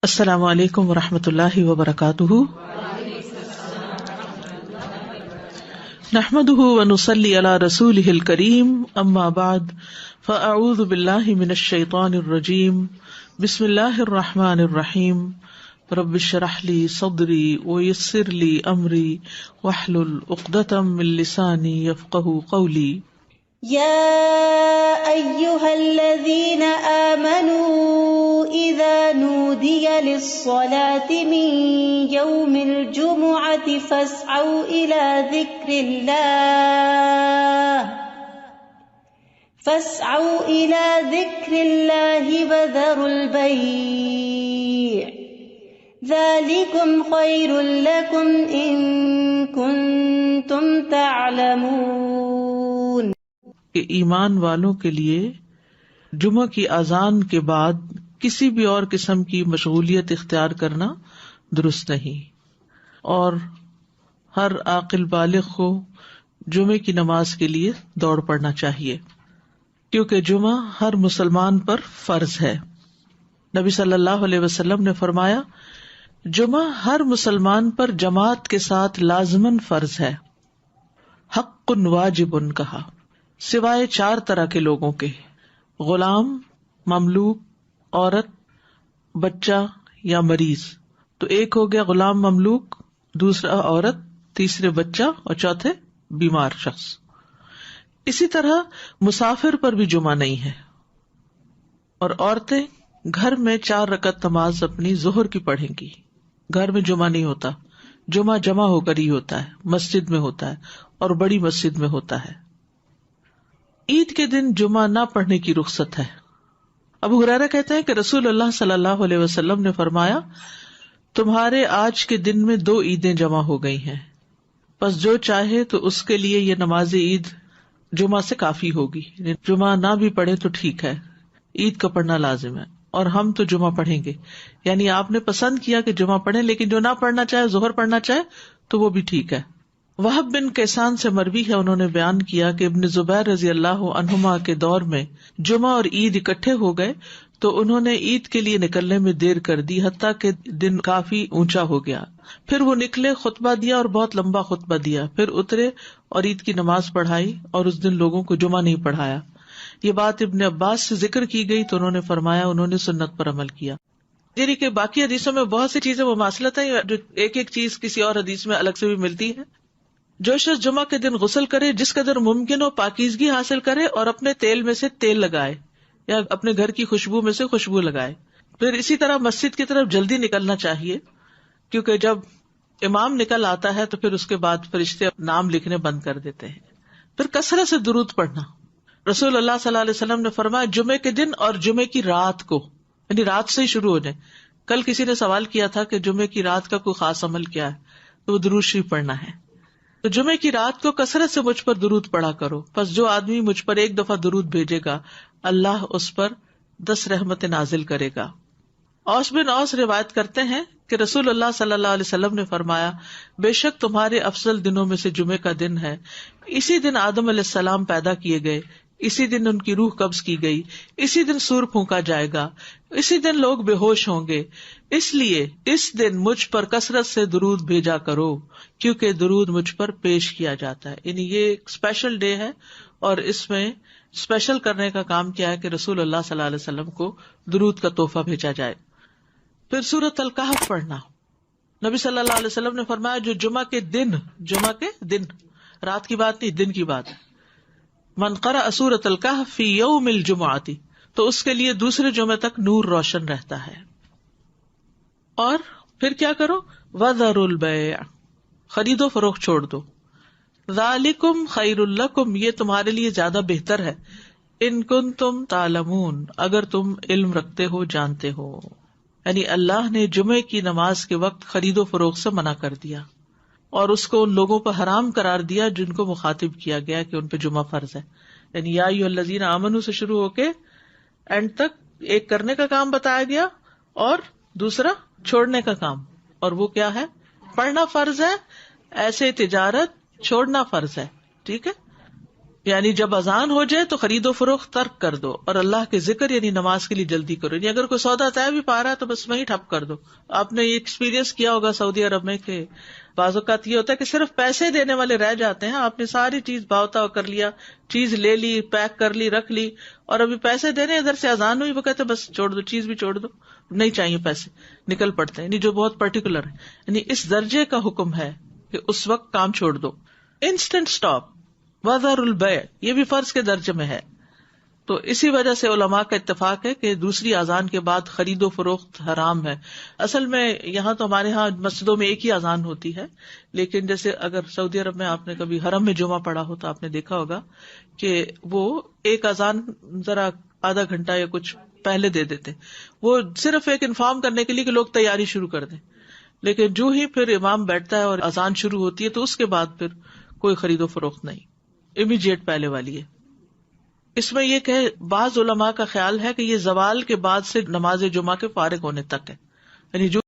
السلام علیکم ورحمۃ اللہ وبرکاتہ، نحمده ونصلی علی رسولہ الکریم، اما بعد فاعوذ باللہ من الشیطان الرجیم، بسم اللہ الرحمن الرحیم، رب اشرح لی صدری ویسر لی امری واحلل عقدۃ من لسانی یفقہوا قولی۔ يا أيها الذين آمنوا إذا نودي للصلاة من يوم الجمعة فاسعوا إلى ذكر الله وذروا البيع ذلكم خير لكم إن كنتم تعلمون۔ کہ ایمان والوں کے لیے جمعہ کی اذان کے بعد کسی بھی اور قسم کی مشغولیت اختیار کرنا درست نہیں، اور ہر عاقل بالغ کو جمعے کی نماز کے لیے دوڑ پڑنا چاہیے، کیونکہ جمعہ ہر مسلمان پر فرض ہے۔ نبی صلی اللہ علیہ وسلم نے فرمایا، جمعہ ہر مسلمان پر جماعت کے ساتھ لازماً فرض ہے، حق واجب کہا، سوائے 4 طرح کے لوگوں کے: غلام، مملوک، عورت، بچہ یا مریض۔ تو ایک ہو گیا غلام مملوک، دوسرا عورت، تیسرے بچہ اور چوتھے بیمار شخص۔ اسی طرح مسافر پر بھی جمعہ نہیں ہے، اور عورتیں گھر میں 4 رکعت نماز اپنی ظہر کی پڑھیں گی۔ گھر میں جمعہ نہیں ہوتا، جمعہ جمع ہو کر ہی ہوتا ہے، مسجد میں ہوتا ہے، اور بڑی مسجد میں ہوتا ہے۔ عید کے دن جمعہ نہ پڑھنے کی رخصت ہے۔ ابو ہریرہ کہتے ہیں کہ رسول اللہ صلی اللہ علیہ وسلم نے فرمایا، تمہارے آج کے دن میں 2 عیدیں جمع ہو گئی ہیں، پس جو چاہے تو اس کے لیے یہ نماز عید جمعہ سے کافی ہوگی۔ جمعہ نہ بھی پڑھے تو ٹھیک ہے، عید کا پڑھنا لازم ہے، اور ہم تو جمعہ پڑھیں گے۔ یعنی آپ نے پسند کیا کہ جمعہ پڑھیں، لیکن جو نہ پڑھنا چاہے، ظہر پڑھنا چاہے تو وہ بھی ٹھیک ہے۔ وہب بن کیسان سے مروی ہے، انہوں نے بیان کیا کہ ابن زبیر رضی اللہ عنہما کے دور میں جمعہ اور عید اکٹھے ہو گئے تو انہوں نے عید کے لیے نکلنے میں دیر کر دی، حتیٰ کہ دن کافی اونچا ہو گیا۔ پھر وہ نکلے، خطبہ دیا اور بہت لمبا خطبہ دیا، پھر اترے اور عید کی نماز پڑھائی، اور اس دن لوگوں کو جمعہ نہیں پڑھایا۔ یہ بات ابن عباس سے ذکر کی گئی تو انہوں نے فرمایا انہوں نے سنت پر عمل کیا۔ یعنی کہ باقی حدیثوں میں بہت سی چیزیں مماثلت ہیں، جو ایک ایک چیز کسی اور حدیث میں الگ سے بھی ملتی ہے۔ جو شخص جمعہ کے دن غسل کرے، جس قدر ممکن ہو پاکیزگی حاصل کرے، اور اپنے تیل میں سے تیل لگائے یا اپنے گھر کی خوشبو میں سے خوشبو لگائے۔ پھر اسی طرح مسجد کی طرف جلدی نکلنا چاہیے، کیونکہ جب امام نکل آتا ہے تو پھر اس کے بعد فرشتے نام لکھنے بند کر دیتے ہیں۔ پھر کثرت سے درود پڑھنا۔ رسول اللہ صلی اللہ علیہ وسلم نے فرمایا، جمعے کے دن اور جمعے کی رات کو، یعنی رات سے ہی شروع ہو جائے۔ کل کسی نے سوال کیا تھا کہ جمعے کی رات کا کوئی خاص عمل کیا ہے، تو وہ درود شریف پڑھنا ہے۔ تو جمعے کی رات کو کثرت سے مجھ پر درود پڑھا کرو، پس جو آدمی مجھ پر ایک دفعہ درود بھیجے گا، اللہ اس پر 10 رحمتیں نازل کرے گا۔ اوس بن اوس روایت کرتے ہیں کہ رسول اللہ صلی اللہ علیہ وسلم نے فرمایا، بے شک تمہارے افضل دنوں میں سے جمعے کا دن ہے۔ اسی دن آدم علیہ السلام پیدا کیے گئے، اسی دن ان کی روح قبض کی گئی، اسی دن سور پھونکا جائے گا، اسی دن لوگ بے ہوش ہوں گے، اس لیے اس دن مجھ پر کثرت سے درود بھیجا کرو، کیونکہ درود مجھ پر پیش کیا جاتا ہے۔ یعنی یہ ایک اسپیشل ڈے ہے، اور اس میں اسپیشل کرنے کا کام کیا ہے کہ رسول اللہ صلی اللہ علیہ وسلم کو درود کا تحفہ بھیجا جائے۔ پھر سورۃ الکہف پڑھنا۔ نبی صلی اللہ علیہ وسلم نے فرمایا، جو جمعہ کے دن، رات کی بات نہیں، دن کی بات ہے، من قرأ سورۃ الکہف فی یوم الجمعۃ، تو اس کے لیے دوسرے جمعے تک نور روشن رہتا ہے۔ اور پھر کیا کرو، وذروا البیع، خرید و فروخت چھوڑ دو، ذالکم خیر لکم، یہ تمہارے لیے زیادہ بہتر ہے، ان کنتم تعلمون، اگر تم علم رکھتے ہو، جانتے ہو۔ یعنی اللہ نے جمعے کی نماز کے وقت خرید و فروخت سے منع کر دیا، اور اس کو ان لوگوں پر حرام قرار دیا جن کو مخاطب کیا گیا کہ ان پہ جمعہ فرض ہے۔ یعنی یا ایھا الذین آمنوا سے شروع ہو کے اینڈ تک ایک کرنے کا کام بتایا گیا اور دوسرا چھوڑنے کا کام، اور وہ کیا ہے؟ پڑھنا فرض ہے، ایسے تجارت چھوڑنا فرض ہے۔ ٹھیک ہے، یعنی جب اذان ہو جائے تو خرید و فروخت ترک کر دو اور اللہ کے ذکر یعنی نماز کے لیے جلدی کرو. یعنی اگر کوئی سودا طے بھی پا رہا ہے تو بس وہیں ٹھپ کر دو. آپ نے یہ ایکسپیرینس کیا ہوگا سعودی عرب میں کہ بعض اوقات یہ ہوتا ہے کہ صرف پیسے دینے والے رہ جاتے ہیں. آپ نے ساری چیز بھاؤ تاؤ کر لیا, چیز لے لی, پیک کر لی, رکھ لی, اور ابھی پیسے دینے ادھر سے اذان ہوئی, وہ کہتے بس چھوڑ دو, چیز بھی چھوڑ دو, نہیں چاہیے پیسے, نکل پڑتے ہیں. یعنی جو بہت پرٹیکولر ہے, یعنی اس درجے کا حکم ہے کہ اس وقت کام چھوڑ دو. انسٹنٹ اسٹاپ, وذر البیع, یہ بھی فرض کے درجے میں ہے. تو اسی وجہ سے علماء کا اتفاق ہے کہ دوسری اذان کے بعد خرید و فروخت حرام ہے. اصل میں یہاں تو ہمارے ہاں مسجدوں میں ایک ہی اذان ہوتی ہے, لیکن جیسے اگر سعودی عرب میں آپ نے کبھی حرم میں جمعہ پڑھا ہو تو آپ نے دیکھا ہوگا کہ وہ ایک اذان ذرا آدھا گھنٹہ یا کچھ پہلے دے دیتے, وہ صرف ایک انفارم کرنے کے لیے کہ لوگ تیاری شروع کر دیں. لیکن جو ہی پھر امام بیٹھتا ہے اور اذان شروع ہوتی ہے تو اس کے بعد پھر کوئی خرید و فروخت نہیں, امیڈیٹ پہلے والی ہے. اس میں یہ کہ بعض علماء کا خیال ہے کہ یہ زوال کے بعد سے نماز جمعہ کے فارغ ہونے تک ہے, یعنی جو